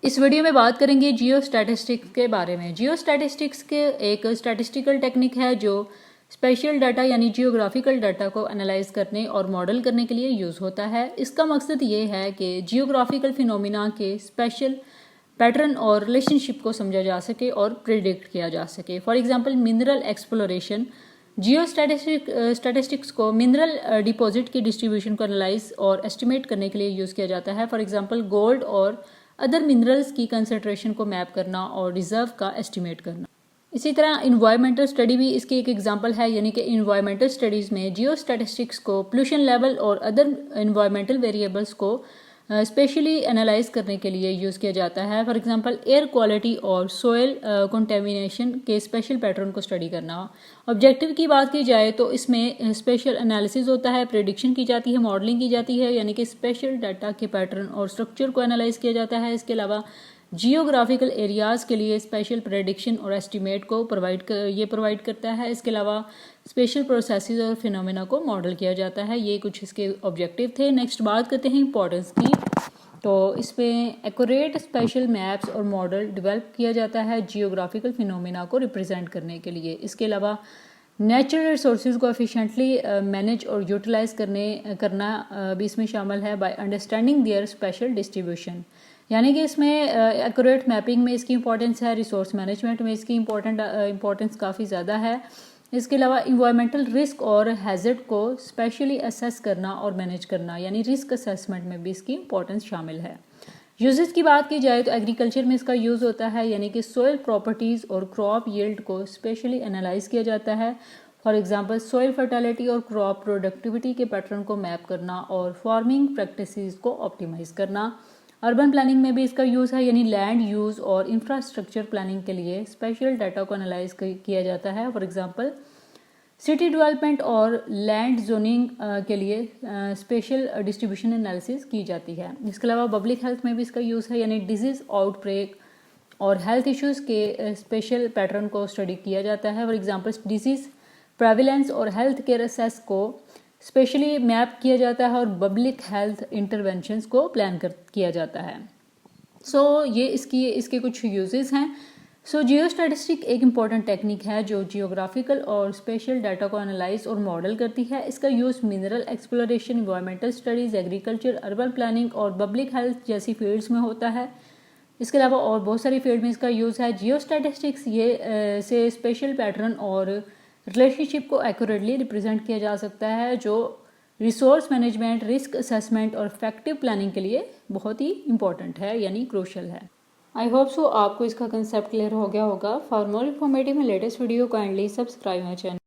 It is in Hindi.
इस वीडियो में बात करेंगे जियो स्टैटिस्टिक्स के बारे में। जियो स्टैटिस्टिक्स के एक स्टैटिस्टिकल टेक्निक है जो स्पेशल डाटा यानी जियोग्राफिकल डाटा को एनालाइज करने और मॉडल करने के लिए यूज़ होता है। इसका मकसद ये है कि जियोग्राफिकल फिनोमिना के स्पेशल पैटर्न और रिलेशनशिप को समझा जा सके और प्रिडिक्ट किया जा सके। For example mineral exploration. Jio statistics को मिनरल डिपॉजिट की डिस्ट्रीब्यूशन को एनालाइज और एस्टिमेट करने के लिए यूज़ किया जाता है। फॉर एग्जांपल गोल्ड और अदर मिनरल्स की कंसंट्रेशन को मैप करना और रिजर्व का एस्टिमेट करना। इसी तरह इन्वायरमेंटल स्टडी भी इसकी एक एग्जांपल है, यानी कि इन्वायरमेंटल स्टडीज़ में जियो स्टैटिस्टिक्स को पोल्यूशन लेवल और अदर इन्वायरमेंटल वेरिएबल्स को स्पेशली एनालाइज करने के लिए यूज़ किया जाता है। फॉर एग्जांपल एयर क्वालिटी और सोयल कंटेमिनेशन के स्पेशल पैटर्न को स्टडी करना। ऑब्जेक्टिव की बात की जाए तो इसमें स्पेशल एनालिसिस होता है, प्रेडिक्शन की जाती है, मॉडलिंग की जाती है, यानी कि स्पेशल डाटा के पैटर्न और स्ट्रक्चर को एनालाइज किया जाता है। इसके अलावा जियोग्राफिकल एरियाज़ के लिए स्पेशल प्रेडिक्शन और एस्टिमेट को प्रोवाइड करता है। इसके अलावा स्पेशल प्रोसेसेस और फिनोमेना को मॉडल किया जाता है। ये कुछ इसके ऑब्जेक्टिव थे। नेक्स्ट बात करते हैं इंपॉर्टेंस की। तो इसमें एक्यूरेट स्पेशल मैप्स और मॉडल डेवलप किया जाता है जियोग्राफिकल फिनोमेना को रिप्रेजेंट करने के लिए। इसके अलावा नेचुरल रिसोर्सेज को एफिशिएंटली मैनेज और यूटिलाइज करना भी इसमें शामिल है by understanding their special distribution, यानी कि इसमें एक्यूरेट मैपिंग में इसकी इंपॉर्टेंस है, रिसोर्स मैनेजमेंट में इसकी इंपॉर्टेंस काफ़ी ज़्यादा है। इसके अलावा इन्वायरमेंटल रिस्क और हैज़र्ड को स्पेशली असेस करना और मैनेज करना, यानी रिस्क असेसमेंट में भी इसकी इंपॉर्टेंस शामिल है। यूजेस की बात की जाए तो एग्रीकल्चर में इसका यूज़ होता है, यानी कि सोयल प्रॉपर्टीज़ और क्रॉप यील्ड को स्पेशली एनालाइज किया जाता है। फॉर एग्जांपल सोयल फर्टिलिटी और क्रॉप प्रोडक्टिविटी के पैटर्न को मैप करना और फार्मिंग प्रैक्टिसेस को ऑप्टिमाइज करना। अर्बन प्लानिंग में भी इसका यूज़ है, यानी लैंड यूज़ और इंफ्रास्ट्रक्चर प्लानिंग के लिए स्पेशल डाटा को एनालाइज किया जाता है। फॉर एग्जांपल सिटी डेवलपमेंट और लैंड जोनिंग के लिए स्पेशल डिस्ट्रीब्यूशन एनालिसिस की जाती है। इसके अलावा पब्लिक हेल्थ में भी इसका यूज़ है, यानी डिजीज़ आउटब्रेक और हेल्थ इश्यूज़ के स्पेशल पैटर्न को स्टडी किया जाता है। फॉर एग्जांपल डिजीज़ प्रेवलेंस और हेल्थ केयर असेस को स्पेशली मैप किया जाता है और पब्लिक हेल्थ इंटरवेंशंस को प्लान किया जाता है। ये इसके कुछ यूजेस हैं। जियो स्टैटिस्टिक एक इम्पॉर्टेंट टेक्निक है जो जियोग्राफिकल और स्पेशल डाटा को एनालाइज और मॉडल करती है। इसका use mineral exploration, environmental studies, agriculture, urban planning और पब्लिक हेल्थ जैसी फील्ड्स में होता है। इसके अलावा और बहुत सारी फील्ड में इसका यूज़ है। जियो स्टैटिस्टिक्स से स्पेशल पैटर्न और रिलेशनशिप को एक्यूरेटली रिप्रेजेंट किया जा सकता है, जो रिसोर्स मैनेजमेंट, रिस्क असेसमेंट और इफेक्टिव प्लानिंग के लिए बहुत ही इंपॉर्टेंट है, यानी क्रूशल है। आई होप सो आपको इसका कंसेप्ट क्लियर हो गया होगा। For more informative and latest video kindly subscribe my channel.